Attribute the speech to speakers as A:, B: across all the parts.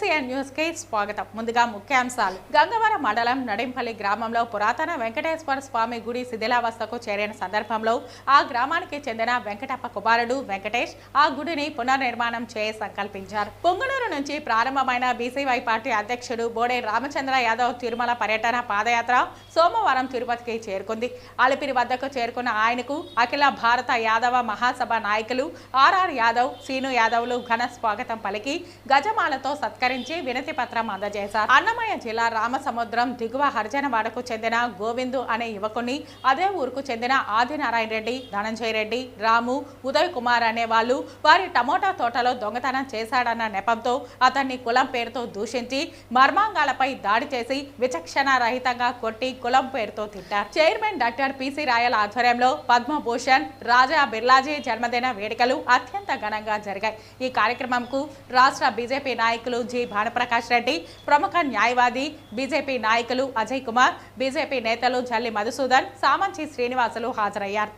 A: MCN news కి స్వాగతం. ముందుగా ముఖ్యాంశాలు. గంగవరం మండలం నడింపల్లి గ్రామంలో పురాతన వెంకటేశ్వర స్వామి గుడి శిథిలావస్థకు చేరిన సందర్భంలో ఆ గ్రామానికి చెందిన వెంకటప్ప కుమారుడు వెంకటేష్ ఆ గుడిని పునర్నిర్మాణం చేయ సంకల్పించారు. పొంగునూరు నుంచి ప్రారంభమైన బీసీవై పార్టీ అధ్యక్షుడు బోడే రామచంద్ర యాదవ్ తిరుమల పర్యటన పాదయాత్ర సోమవారం తిరుపతికి చేరుకుంది. అలిపిరి వద్దకు చేరుకున్న ఆయనకు అఖిల భారత యాదవ మహాసభ నాయకులు ఆర్ఆర్ యాదవ్, సీను యాదవ్లు ఘన స్వాగతం పలికి గజమాలతో సత్కరించి వినతి పత్రం అందజేశారు. అన్నమయ్య జిల్లా రామసముద్రం దిగువ హరిజనవాడకు చెందిన గోవిందు అనే యువకుని, అదే ఊరుకు చెందిన ఆదినారాయణ రెడ్డి, ధనంజయ రెడ్డి, రాము, ఉదయ్ కుమార్ అనే వాళ్ళు వారి టమోటా తోటలో దొంగతనం చేశాడన్న నెపంతో అతన్ని కులం పేరుతో దూషించి మర్మాంగాలపై దాడి చేసి విచక్షణ రహితంగా కొట్టి కులం పేరుతో తిట్టారు. చైర్మన్ డాక్టర్ పిసి రాయల్ ఆధ్వర్యంలో పద్మభూషణ్ రాజా బిర్లాజీ జన్మదిన వేడుకలు అత్యంత ఘనంగా జరిగాయి. ఈ కార్యక్రమంకు రాష్ట్ర బీజేపీ నాయకులు జి భానుప్రకాష్ రెడ్డి, ప్రముఖ న్యాయవాది బీజేపీ నాయకులు అజయ్ కుమార్, బీజేపీ నేతలు జల్లి మధుసూదన్, సామంచి శ్రీనివాసులు హాజరయ్యారు.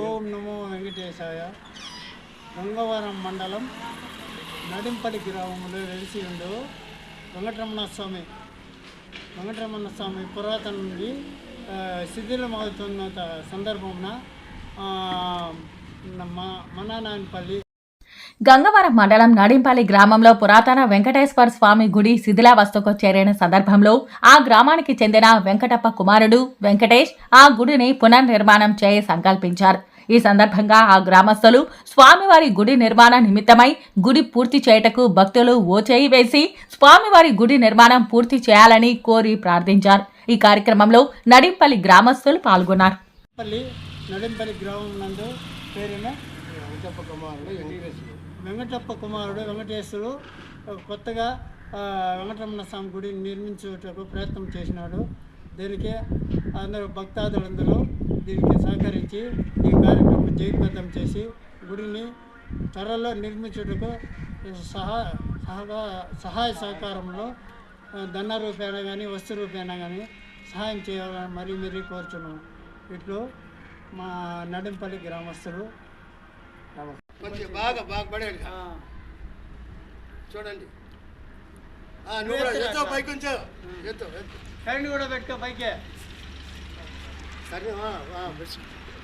B: ఓం నమో వెంకటేశాయ. గంగవరం మండలం నడింపల్లి గ్రామంలో వెలిసి ఉండు వెంకటరమణ స్వామి పురాతన నుండి శిథిలమవుతున్న సందర్భంన మనానాయనపల్లి
C: గంగవరం మండలం నడింపల్లి గ్రామంలో పురాతన వెంకటేశ్వర స్వామి గుడి శిథిలావస్థకు చేరిన సందర్భంలో ఆ గ్రామానికి చెందిన వెంకటప్ప కుమారుడు వెంకటేష్ ఆ గుడిని పునర్నిర్మాణం చేయ సంకల్పించారు. ఈ సందర్భంగా ఆ గ్రామస్తులు స్వామివారి గుడి నిర్మాణ నిమిత్తమై గుడి పూర్తి చేయుటకు భక్తులు ఓ చేయి వేసి స్వామివారి గుడి నిర్మాణం పూర్తి చేయాలని కోరి ప్రార్థించారు. ఈ కార్యక్రమంలో నడింపల్లి గ్రామస్తులు పాల్గొన్నారు.
B: నడింపల్లి గ్రామం నందు పేరిన వెంకటప్ప కుమారుడు వెంకటేశ్వరుడు కొత్తగా వెంకటరమణ స్వామి గుడిని నిర్మించుటకు ప్రయత్నం చేసినాడు. దీనికి అందరూ భక్తాదులందరూ దీనికి సహకరించి ఈ కార్యక్రమం జయప్రదం చేసి గుడిని త్వరలో నిర్మించుటకు సహాయ సహకారంలో ధన రూపేణ కానీ వస్తు రూపేణ కానీ సహాయం చేయాలని మరీ కోరుచున్నాం. ఇట్లు మా నడింపల్లి గ్రామస్తులు.
D: బాగా పడేది చూడండి. పైకి కొంచెం
B: కరెంట్ కూడా పెట్టుకో పైకే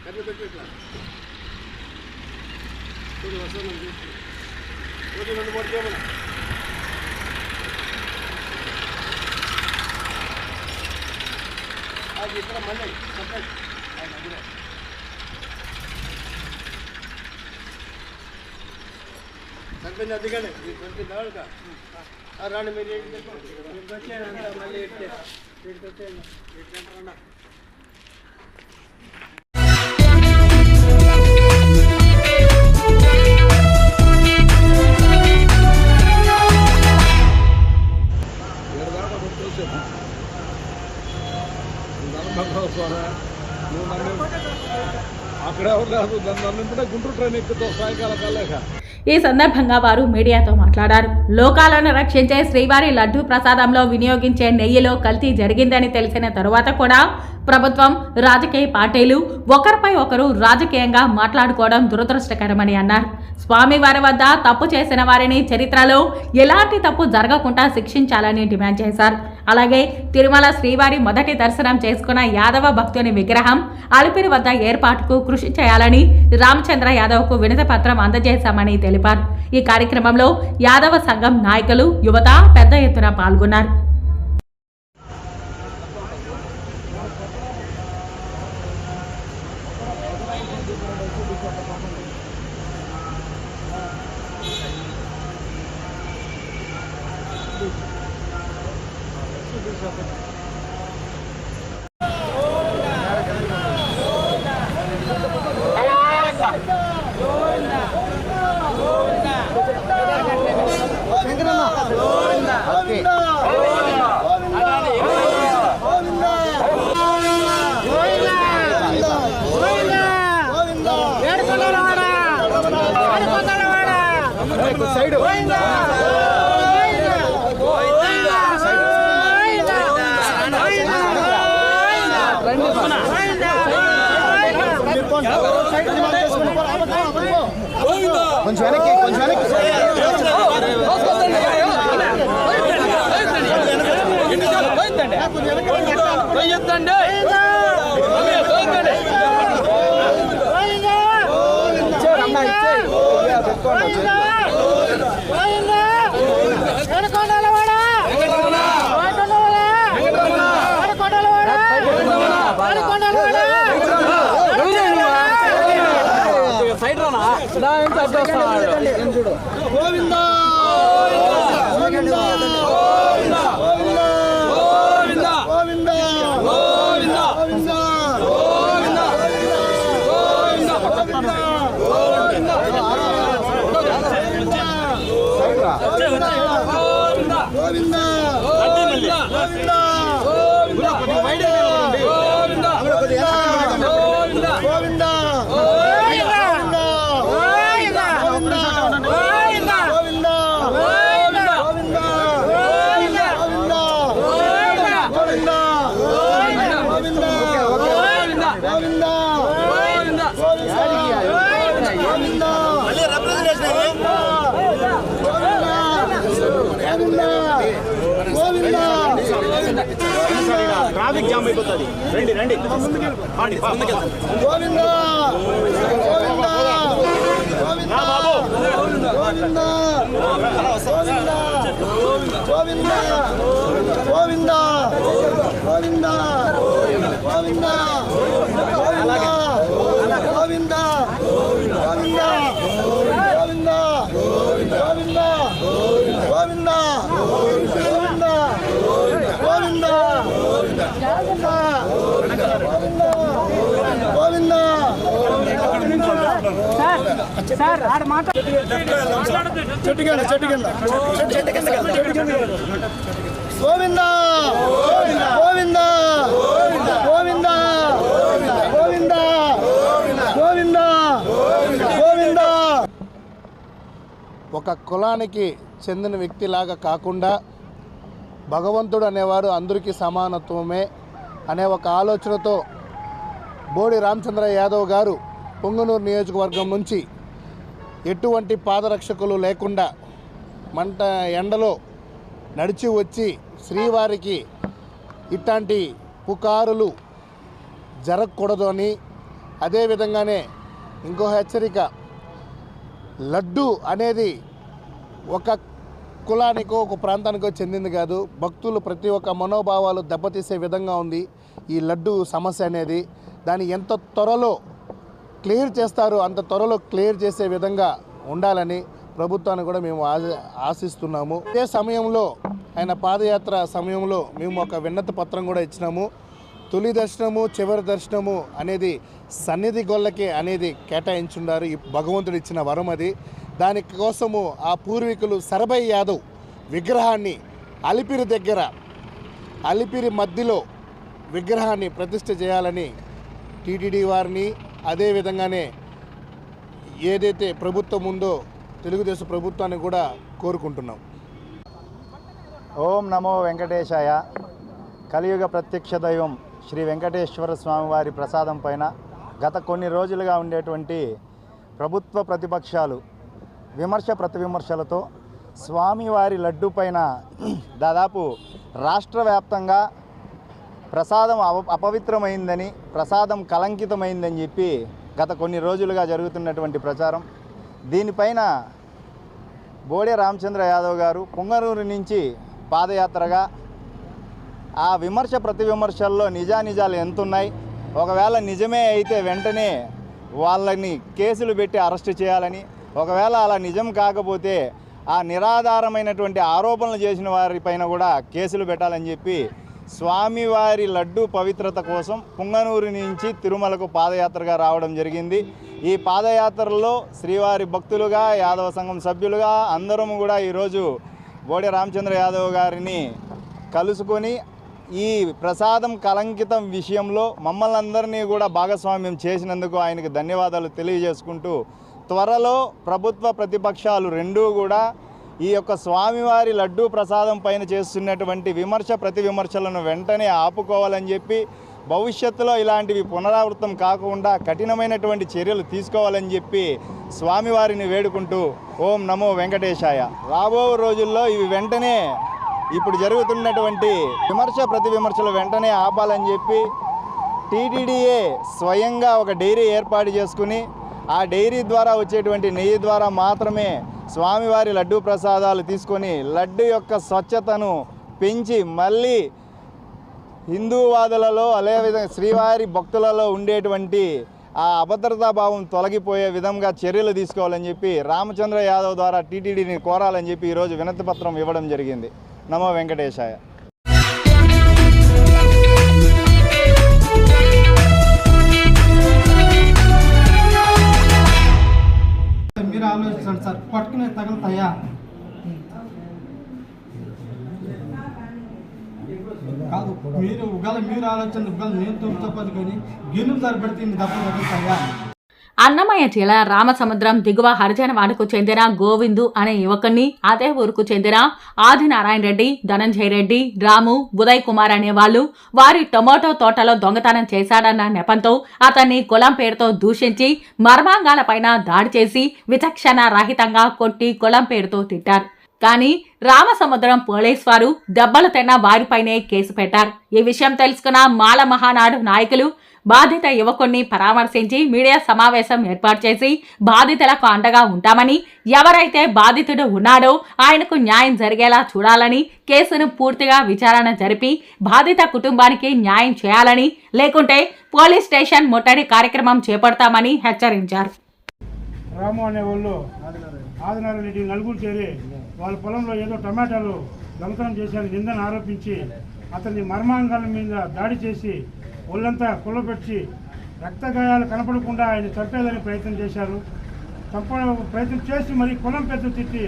D: కర్రీ పెట్టి ఇట్లా చూడు వస్తుంది చూసి 2-3 కేమన్నా అది ఇక్కడ మళ్ళీ చెప్పండి. సరిపోయింది అందుకనే కొంచెం కావాలిగా రాండి మీరు
B: వచ్చానంతా మళ్ళీ వీటికి వచ్చాను.
C: ఈ సందర్భంగా వారు మీడియాతో మాట్లాడారు. లోకాలను రక్షించే శ్రీవారి లడ్డూ ప్రసాదంలో వినియోగించే నెయ్యిలో కల్తీ జరిగిందని తెలిసిన తరువాత కూడా ప్రభుత్వం, రాజకీయ పార్టీలు ఒకరిపై ఒకరు రాజకీయంగా మాట్లాడుకోవడం దురదృష్టకరమని అన్నారు. స్వామివారి వద్ద తప్పు చేసిన వారిని చరిత్రలో ఎలాంటి తప్పు జరగకుండా శిక్షించాలని డిమాండ్ చేశారు. అలాగే తిరుమల శ్రీవారి మొదటి దర్శనం చేసుకున్న యాదవ భక్తుని విగ్రహం అలిపిరి వద్ద ఏర్పాటుకు కృషి చేయాలని రామచంద్ర యాదవ్కు వినతి పత్రం అందజేశామని తెలిపారు. ఈ కార్యక్రమంలో యాదవ సంఘం నాయకులు, యువత పెద్ద ఎత్తున పాల్గొన్నారు.
D: కొంచెం వెనక్కి
E: ట్రాఫిక్ జామ్ అయిపోతుంది. రండి రండి
D: ఒక కులానికి చెందిన వ్యక్తిలాగా కాకుండా భగవంతుడు అనేవాడు అందరికీ సమానత్వమే అనే ఒక ఆలోచనతో బోడి రామచంద్ర యాదవ్ గారు పొంగనూరు నియోజకవర్గం నుంచి ఎటువంటి పాదరక్షకులు లేకుండా మంట ఎండలో నడిచి వచ్చి శ్రీవారికి ఇట్లాంటి పుకారులు జరగకూడదు అని, అదేవిధంగానే ఇంకో హెచ్చరిక, లడ్డు అనేది ఒక కులానికో ఒక ప్రాంతానికో చెందింది కాదు. భక్తులు ప్రతి ఒక్క మనోభావాలు దెబ్బతీసే విధంగా ఉంది ఈ లడ్డు సమస్య అనేది. దాన్ని ఎంత త్వరలో క్లియర్ చేస్తారో అంత త్వరలో క్లియర్ చేసే విధంగా ఉండాలని ప్రభుత్వాన్ని కూడా మేము ఆశిస్తున్నాము. అదే సమయంలో ఆయన పాదయాత్ర సమయంలో మేము ఒక విన్నతి పత్రం కూడా ఇచ్చినాము. తొలి దర్శనము చివరి దర్శనము అనేది సన్నిధి గొల్లకి అనేది కేటాయించున్నారు. ఈ భగవంతుడు ఇచ్చిన వరం అది. దానికోసము ఆ పూర్వీకులు సరభై యాదవ్ విగ్రహాన్ని అలిపిరి దగ్గర, అలిపిరి మధ్యలో విగ్రహాన్ని ప్రతిష్ఠ చేయాలని టీటీడీ వారిని, అదేవిధంగానే ఏదైతే ప్రభుత్వం ఉందో తెలుగుదేశం ప్రభుత్వాన్ని కూడా కోరుకుంటున్నాం.
F: ఓం నమో వెంకటేశాయ. కలియుగ ప్రత్యక్ష దైవం శ్రీ వెంకటేశ్వర స్వామి వారి ప్రసాదం పైన గత కొన్ని రోజులుగా ఉండేటువంటి ప్రభుత్వ ప్రతిపక్షాలు విమర్శ ప్రతివిమర్శలతో స్వామివారి లడ్డు పైన దాదాపు రాష్ట్ర వ్యాప్తంగా ప్రసాదం అపవిత్రమైందని, ప్రసాదం కలంకితమైందని చెప్పి గత కొన్ని రోజులుగా జరుగుతున్నటువంటి ప్రచారం. దీనిపైన బోడే రామచంద్ర యాదవ్ గారు పొంగనూరు నుంచి పాదయాత్రగా ఆ విమర్శ ప్రతి విమర్శల్లో నిజానిజాలు ఎంతున్నాయి, ఒకవేళ నిజమే అయితే వెంటనే వాళ్ళని కేసులు పెట్టి అరెస్టు చేయాలని, ఒకవేళ అలా నిజం కాకపోతే ఆ నిరాధారమైనటువంటి ఆరోపణలు చేసిన వారిపైన కూడా కేసులు పెట్టాలని చెప్పి స్వామివారి లడ్డు పవిత్రత కోసం పుంగనూరు నుంచి తిరుమలకు పాదయాత్రగా రావడం జరిగింది. ఈ పాదయాత్రలో శ్రీవారి భక్తులుగా, యాదవ సంఘం సభ్యులుగా అందరం కూడా ఈరోజు బోడే రామచంద్ర యాదవ్ గారిని కలుసుకొని ఈ ప్రసాదం కలంకితం విషయంలో మమ్మల్ని అందరినీ కూడా భాగస్వామ్యం చేసినందుకు ఆయనకు ధన్యవాదాలు తెలియజేసుకుంటూ, త్వరలో ప్రభుత్వ ప్రతిపక్షాలు రెండూ కూడా ఈ యొక్క స్వామివారి లడ్డూ ప్రసాదం పైన చేస్తున్నటువంటి విమర్శ ప్రతి విమర్శలను వెంటనే ఆపుకోవాలని చెప్పి, భవిష్యత్తులో ఇలాంటివి పునరావృతం కాకుండా కఠినమైనటువంటి చర్యలు తీసుకోవాలని చెప్పి స్వామివారిని వేడుకుంటూ ఓం నమో వెంకటేశాయ. రాబో రోజుల్లో ఇవి వెంటనే ఇప్పుడు జరుగుతున్నటువంటి విమర్శ ప్రతి విమర్శలు వెంటనే ఆపాలని చెప్పి టీటీడీఏ స్వయంగా ఒక డైరీ ఏర్పాటు చేసుకుని ఆ డైరీ ద్వారా వచ్చేటువంటి నెయ్యి ద్వారా మాత్రమే స్వామివారి లడ్డూ ప్రసాదాలు తీసుకొని లడ్డు యొక్క స్వచ్ఛతను పెంచి మళ్ళీ హిందూవాదులలో అదేవిధంగా శ్రీవారి భక్తులలో ఉండేటువంటి ఆ అభద్రతా భావం తొలగిపోయే విధంగా చర్యలు తీసుకోవాలని చెప్పి రామచంద్ర యాదవ్ ద్వారా టీటీడీని కోరాలని చెప్పి ఈరోజు వినతి పత్రం ఇవ్వడం జరిగింది. నమో వెంకటేశాయ.
B: మీరు ఆలోచించండి సార్, పట్టుకునే తగులుతాయా? కాదు, మీరు ఆలోచన నేను తప్పదు, కానీ గిన్నె సరిపడితే ఇన్ని దెబ్బలు తగులుతాయా?
C: అన్నమయ్య జిల్లా రామసముద్రం దిగువ హరిజనవాడకు చెందిన గోవిందు అనే యువకుని, అదే ఊరుకు చెందిన ఆదినారాయణ రెడ్డి, ధనంజయ రెడ్డి, రాము, ఉదయ్ కుమార్ అనేవాళ్లు వారి టొమాటో తోటలో దొంగతనం చేశాడన్న నెపంతో అతన్ని కులం పేరుతో దూషించి మర్మాంగాలపైన దాడి చేసి విచక్షణ రహితంగా కొట్టి కులం పేరుతో తిట్టారు. కానీ రామసముద్రం పోలీసు వారు దెబ్బలు తిన్న వారిపైనే కేసు పెట్టారు. ఈ విషయం తెలుసుకున్న మాల మహానాడు నాయకులు బాధిత యువకుణ్ణి పరామర్శించి మీడియా సమావేశం ఏర్పాటు చేసి బాధితులకు అండగా ఉంటామని, ఎవరైతే బాధితుడు ఉన్నాడో ఆయనకు న్యాయం జరిగేలా చూడాలని, కేసును పూర్తిగా విచారణ జరిపి బాధిత కుటుంబానికి న్యాయం చేయాలని, లేకుంటే పోలీస్ స్టేషన్ ముట్టడి కార్యక్రమం చేపడతామని హెచ్చరించారు.
G: రాము అనే వాళ్ళు ఆదినారాయణ రెడ్డి నలుగురు చేరి వాళ్ళ పొలంలో ఏదో టమాటాలు దొంగతనం చేశారని నిందను ఆరోపించి అతన్ని మర్మాంగాల మీద దాడి చేసి ఒళ్ళంతా కుళ్ళపెట్టి రక్తగాయాలు కనపడకుండా ఆయన చంపేదని ప్రయత్నం చేశారు. ప్రయత్నం చేసి మరి కులం పెద్ద తిట్టి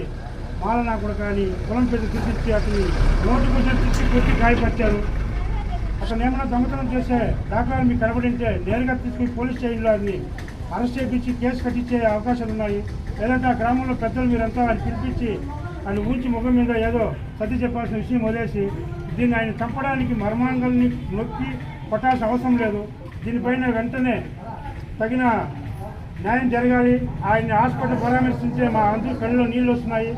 G: మాలనా కూడా కానీ కులం పెద్ద తిట్టి అతని నోటి కొంచెం తిట్టి కొట్టి గాయపరిచారు. అతను ఏమైనా దొంగతనం చేసే దాఖలాలు మీకు కనబడింటే నేరుగా తీసుకుని పోలీస్ స్టేషన్లో అన్ని అరెస్ట్ చేయించి కేసు కట్టించే అవకాశాలు ఉన్నాయి. లేదంటే ఆ గ్రామంలో పెద్దలు మీరంతా ఆయన పిలిపించి ఆయన ఊంచి ముఖం మీద ఏదో సర్ది చెప్పాల్సిన విషయం వదిలేసి దీన్ని ఆయన చంపడానికి మర్మాంగాల్ని నొక్కి కొట్టాల్సిన అవసరం లేదు. దీనిపైన వెంటనే తగిన న్యాయం జరగాలి. ఆయన్ని హాస్పిటల్ పరామర్శించే మా అందరూ కళ్ళలో నీళ్ళు వస్తున్నాయి.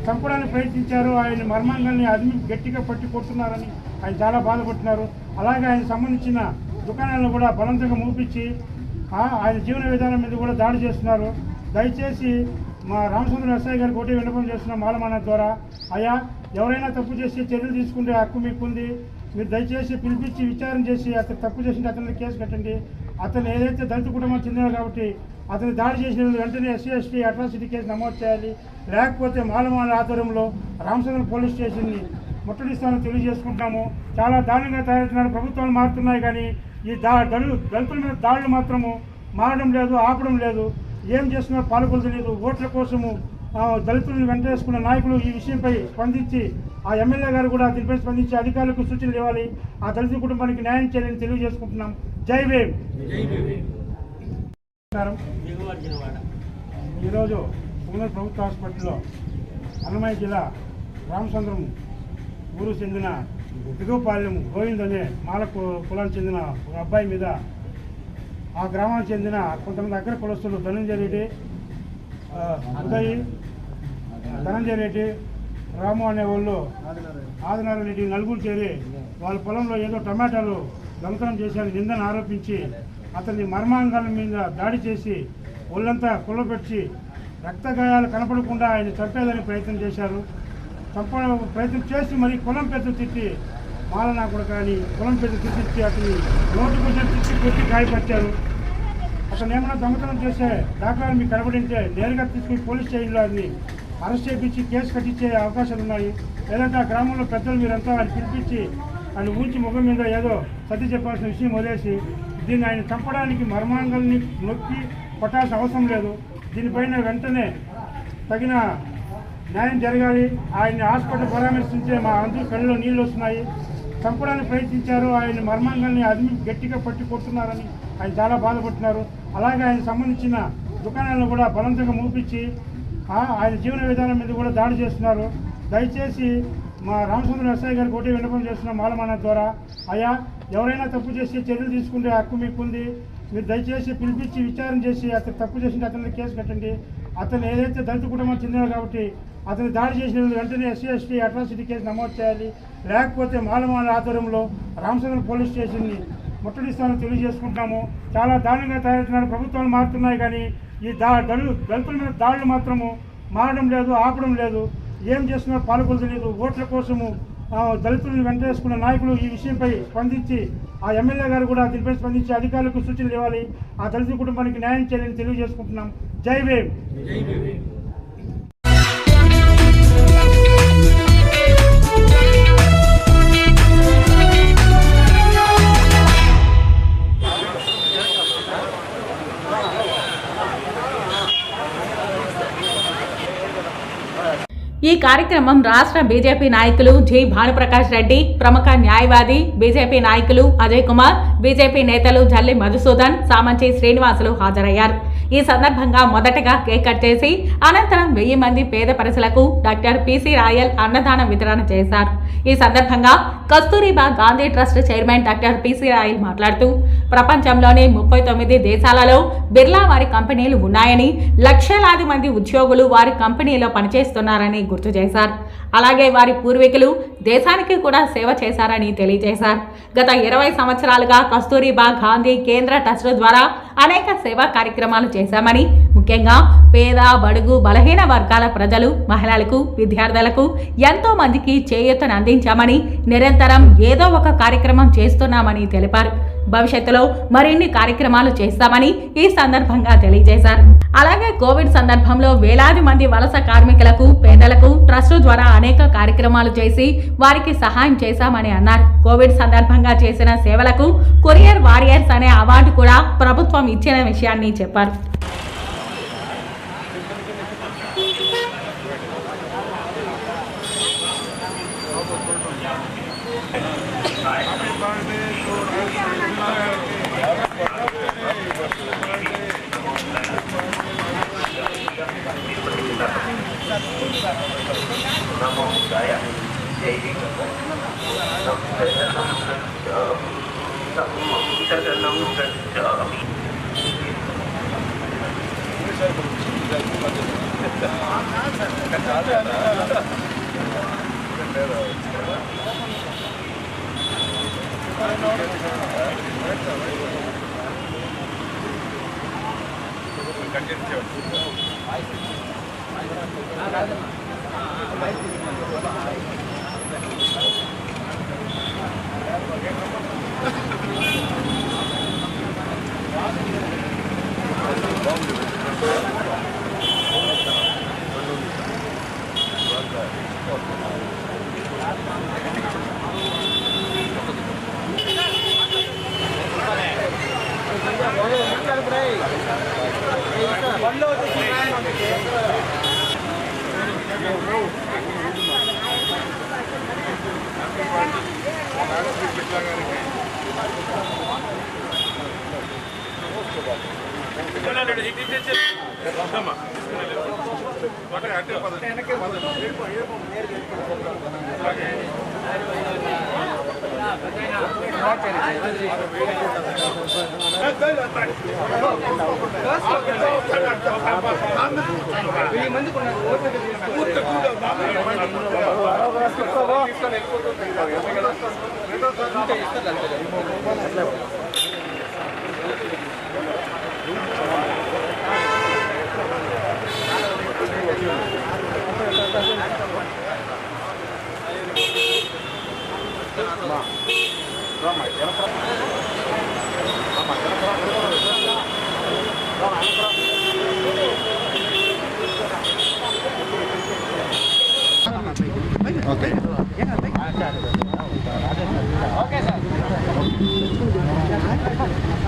G: చంపడానికి ప్రయత్నించారు. ఆయన మర్మాంగాల్ని అదిమి గట్టిగా పట్టి కొడుతున్నారని ఆయన చాలా బాధపడుతున్నారు. అలాగే ఆయన సంబంధించిన దుకాణాలను కూడా బలవంతంగా మూపించి ఆయన జీవన విధానం మీద కూడా దాడి చేస్తున్నారు. దయచేసి మా రామచంద్ర ఎస్ఐ గారికి ఒకటి విన్నపం చేస్తున్న మాలమాన ద్వారా, అయ్యా ఎవరైనా తప్పు చేసి చర్యలు తీసుకుంటే హక్కు మీకుంది. మీరు దయచేసి పిలిపించి విచారణ చేసి అతను తప్పు చేసింటే అతన్ని కేసు కట్టండి. అతను ఏదైతే దళిత కుటుంబం చెందినాడు కాబట్టి అతను దాడి చేసిన వెంటనే SC/ST అట్రాసిటీ కేసు నమోదు చేయాలి. లేకపోతే మాలమాల ఆధ్వర్యంలో రామచంద్ర పోలీస్ స్టేషన్ని ముట్టడిస్తామని తెలియజేసుకుంటున్నాము. చాలా దారుణంగా తయారవుతున్నారు. ప్రభుత్వాలు మారుతున్నాయి కానీ ఈ దళితుల మీద దాడులు మాత్రము మారడం లేదు, ఆపడం లేదు. ఏం చేస్తున్నారో పాలకులు తెలియదు. ఓట్ల కోసము దళితులను వెంటేసుకున్న నాయకులు ఈ విషయంపై స్పందించి ఆ ఎమ్మెల్యే గారు కూడా దీనిపై స్పందించి అధికారులకు సూచనలు ఇవ్వాలి. ఆ దళిత కుటుంబానికి న్యాయం చేయాలని తెలియజేసుకుంటున్నాం. జై భీమ్. ఈరోజు పుంగనూరు ప్రభుత్వ హాస్పిటల్లో అన్నమయ్య జిల్లా రామచంద్రం ఊరు చెందిన దిగువపాలెం గోవింద్ అనే మాల కులానికి చెందిన ఒక అబ్బాయి మీద ఆ గ్రామానికి చెందిన కొంతమంది అగ్ర కులస్తులు ధనంజయ రెడ్డి, ఉదయ్, ధనంజయ రెడ్డి, రాము అనేవాళ్ళు ఆదినారాయణ రెడ్డి నలుగురు చేరి వాళ్ళ పొలంలో ఏదో టమాటాలు దొంగతనం చేశారని నిందను ఆరోపించి అతన్ని మర్మాంగాల మీద దాడి చేసి ఒళ్ళంతా కుళ్ళపెట్టి రక్తగాయాలు కనపడకుండా ఆయన చంపేదని ప్రయత్నం చేశారు. ప్రయత్నం చేసి మరి కులం పెద్ద తిట్టి మాలనా కూడా కానీ కులం పెద్ద తిట్టి అతని నోటి కొంచెం తిట్టి కొట్టి గాయపరిచారు. అతను ఏమైనా దొంగతనం చేసే దాఖలాలు మీకు కనబడింటే నేరుగా తీసుకుని పోలీస్ స్టేషన్లో అన్ని అరెస్ట్ చేయించి కేసు కట్టించే అవకాశాలు ఉన్నాయి. లేదంటే ఆ గ్రామంలో పెద్దలు మీరంతా ఆయన పిలిపించి ఆయన ఊంచి ముఖం మీద ఏదో సర్ది చెప్పాల్సిన విషయం వదిలేసి దీన్ని ఆయన చంపడానికి మర్మాంగాల్ని నొక్కి కొట్టాల్సిన అవసరం లేదు. దీనిపైన వెంటనే తగిన న్యాయం జరగాలి. ఆయన్ని హాస్పిటల్ పరామర్శించే మా అందరూ కళ్ళలో నీళ్ళు వస్తున్నాయి. చంపడానికి ప్రయత్నించారు. ఆయన మర్మాంగాల్ని అదిమి గట్టిగా పట్టి కొడుతున్నారని ఆయన చాలా బాధపడుతున్నారు. అలాగే ఆయన సంబంధించిన దుకాణాలను కూడా బలవంతంగా మూపించి ఆయన జీవన విధానం మీద కూడా దాడి చేస్తున్నారు. దయచేసి మా రామచంద్ర ఎస్ఐ గారికి ఒకటి విన్నపం చేస్తున్న మాలమాన ద్వారా, అయ్యా ఎవరైనా తప్పు చేసి చర్యలు తీసుకుంటే హక్కు మీకుంది. మీరు దయచేసి పిలిపించి విచారణ చేసి అతను తప్పు చేసింటే అతన్ని కేసు కట్టండి. అతను ఏదైతే దళిత కుటుంబం చెందినాడు కాబట్టి అతను దాడి చేసిన వెంటనే SC/ST అట్రాసిటీ కేసు నమోదు చేయాలి. లేకపోతే మాలమాల ఆధ్వర్యంలో రామచంద్ర పోలీస్ స్టేషన్ని ముట్టడిస్తామని తెలియజేసుకుంటున్నాము. చాలా దారుణంగా తయారవుతున్నారు. ప్రభుత్వాలు మారుతున్నాయి కానీ ఈ దళితుల మీద దాడులు మాత్రము మారడం లేదు, ఆపడం లేదు. ఏం చేస్తున్నారో పాలకులు తెలియదు. ఓట్ల కోసము దళితులను వెంటేసుకున్న నాయకులు ఈ విషయంపై స్పందించి ఆ ఎమ్మెల్యే గారు కూడా దీనిపై స్పందించి అధికారులకు సూచనలు ఇవ్వాలి. ఆ దళిత కుటుంబానికి న్యాయం చేయాలని తెలియజేసుకుంటున్నాం. జై భీమ్.
C: ఈ కార్యక్రమం రాష్ట్ర బీజేపీ నాయకులు జి భానుప్రకాష్ రెడ్డి, ప్రముఖ న్యాయవాది, బీజేపీ నాయకులు అజయ్ కుమార్, బీజేపీ నేతలు జల్లి మధుసూదన్, సామంచి శ్రీనివాసులు హాజరయ్యారు. ఈ సందర్భంగా మొదటగా కేక్ కట్ చేసి అనంతరం 1000 మంది పేద ప్రజలకు డాక్టర్ పిసి రాయల్ అన్నదాన వితరణ చేశారు. ఈ సందర్భంగా Kasturba Gandhi trust chairman doctor PC royal మాట్లాడుతూ ప్రపంచంలోని 39 దేశాలలో బిర్లా వారి కంపెనీలు ఉన్నాయని, లక్షలాది మంది ఉద్యోగులు వారి కంపెనీలో పనిచేస్తున్నారని గుర్తు చేశారు. అలాగే వారి పూర్వీకులు దేశానికి కూడా సేవ చేశారని తెలియజేశారు. గత 20 సంవత్సరాలుగా కస్తూరిబా గాంధీ కేంద్ర ట్రస్ట్ ద్వారా అనేక సేవా కార్యక్రమాలు చేశామని, ముఖ్యంగా పేద, బడుగు, బలహీన వర్గాల ప్రజలు, మహిళలకు, విద్యార్థులకు ఎంతో మందికి చేయూతను అందించామని, నిరంతరం ఏదో ఒక కార్యక్రమం చేస్తున్నామని తెలిపారు. భవిష్యత్తులో మరిన్ని కార్యక్రమాలు చేస్తామని ఈ సందర్భంగా తెలియజేశారు. అలాగే కోవిడ్ సందర్భంలో వేలాది మంది వలస కార్మికులకు, పేదలకు ట్రస్ట్ ద్వారా అనేక కార్యక్రమాలు చేసి వారికి సహాయం చేశామని అన్నారు. కోవిడ్ సందర్భంగా చేసిన సేవలకు కొరియర్ వారియర్స్ అనే అవార్డు కూడా ప్రభుత్వం ఇచ్చిన విషయాన్ని చెప్పారు.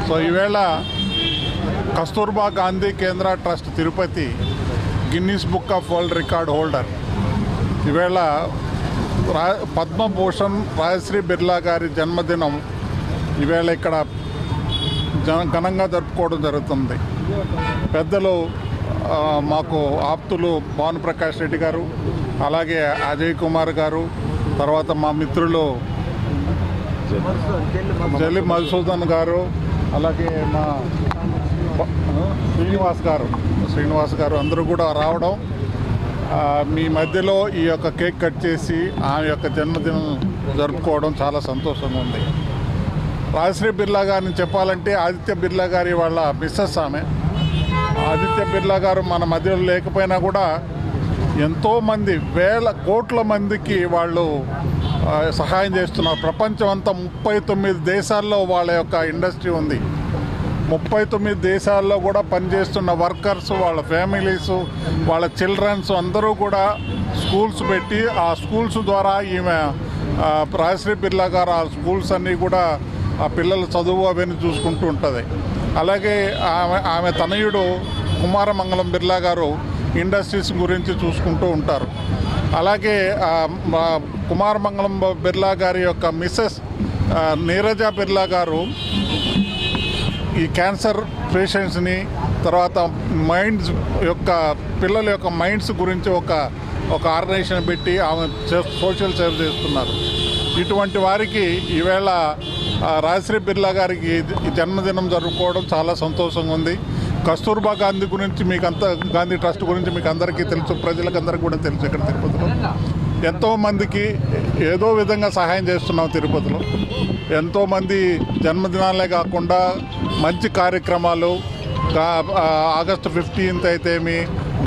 H: సో ఈవేళ కస్తూర్బా గాంధీ కేంద్ర trust Tirupati Guinness book of world record holder ఈవేళ పద్మభూషణ్ రాజశ్రీ బిర్లా గారి జన్మదినం ఈవేళ ఇక్కడ ఘనంగా జరుపుకోవడం జరుగుతుంది. పెద్దలు మాకు ఆప్తులు భానుప్రకాష్ రెడ్డి గారు, అలాగే అజయ్ కుమార్ గారు, తర్వాత మా మిత్రులు జల్లి మధుసూదన్ గారు, అలాగే మా శ్రీనివాస్ గారు అందరూ కూడా రావడం, మీ మధ్యలో ఈ యొక్క కేక్ కట్ చేసి ఆమె యొక్క జన్మదినం జరుపుకోవడం చాలా సంతోషంగా ఉంది. రాజశ్రీ బిర్లా గారిని చెప్పాలంటే ఆదిత్య బిర్లా గారి వాళ్ళ మిస్సెస్ ఆమె. ఆదిత్య బిర్లా గారు మన మధ్యలో లేకపోయినా కూడా ఎంతోమంది వేల కోట్ల మందికి వాళ్ళు సహాయం చేస్తున్నారు. ప్రపంచం అంతా 39 దేశాల్లో వాళ్ళ యొక్క ఇండస్ట్రీ ఉంది. 39 దేశాల్లో కూడా పనిచేస్తున్న వర్కర్స్, వాళ్ళ ఫ్యామిలీస్, వాళ్ళ చిల్డ్రన్స్ అందరూ కూడా స్కూల్స్ పెట్టి ఆ స్కూల్స్ ద్వారా ఈమె రాజశ్రీ బిర్లా గారు ఆ స్కూల్స్ అన్నీ కూడా ఆ పిల్లల చదువు అవన్నీ చూసుకుంటూ ఉంటుంది. అలాగే ఆమె తనయుడు కుమారమంగళం బిర్లా గారు ఇండస్ట్రీస్ గురించి చూసుకుంటూ ఉంటారు. అలాగే కుమారమంగళం బిర్లా గారి యొక్క మిస్సెస్ నీరజ బిర్లా గారు ఈ క్యాన్సర్ పేషెంట్స్ని, తర్వాత మైండ్స్ యొక్క పిల్లల యొక్క మైండ్స్ గురించి ఒక ఆర్గనైజేషన్ పెట్టి ఆమె సోషల్ సేవ చేస్తున్నారు. ఇటువంటి వారికి ఈవేళ రాజశ్రీ బిర్లా గారికి జన్మదినం జరుపుకోవడం చాలా సంతోషంగా ఉంది. కస్తూర్బా గాంధీ గురించి గాంధీ ట్రస్ట్ గురించి మీకు అందరికీ తెలుసు, ప్రజలకందరికీ కూడా తెలుసు. ఇక్కడ తిరుపతిలో ఎంతోమందికి ఏదో విధంగా సహాయం చేస్తున్నాం. తిరుపతిలో ఎంతోమంది జన్మదినాలే కాకుండా మంచి కార్యక్రమాలు, ఆగస్టు 15th అయితేమి,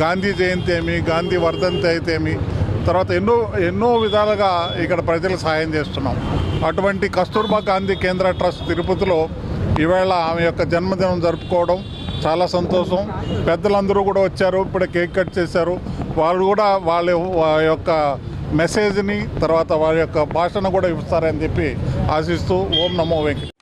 H: గాంధీ జయంతి ఏమి, గాంధీ వర్ధంతి అయితేమి, తర్వాత ఎన్నో విధాలుగా ఇక్కడ ప్రజలకు సహాయం చేస్తున్నాం. అటువంటి కస్తూర్బా గాంధీ కేంద్ర ట్రస్ట్ తిరుపతిలో ఈవేళ ఆమె యొక్క జన్మదినం జరుపుకోవడం చాలా సంతోషం. పెద్దలందరూ కూడా వచ్చారు, ఇప్పుడే కేక్ కట్ చేశారు. వాళ్ళు కూడా వాళ్ళ యొక్క మెసేజ్ని, తర్వాత వాళ్ళ యొక్క భాషను కూడా ఇస్తారని చెప్పి ఆశిస్తూ ఓం నమో వెంకటేశాయ.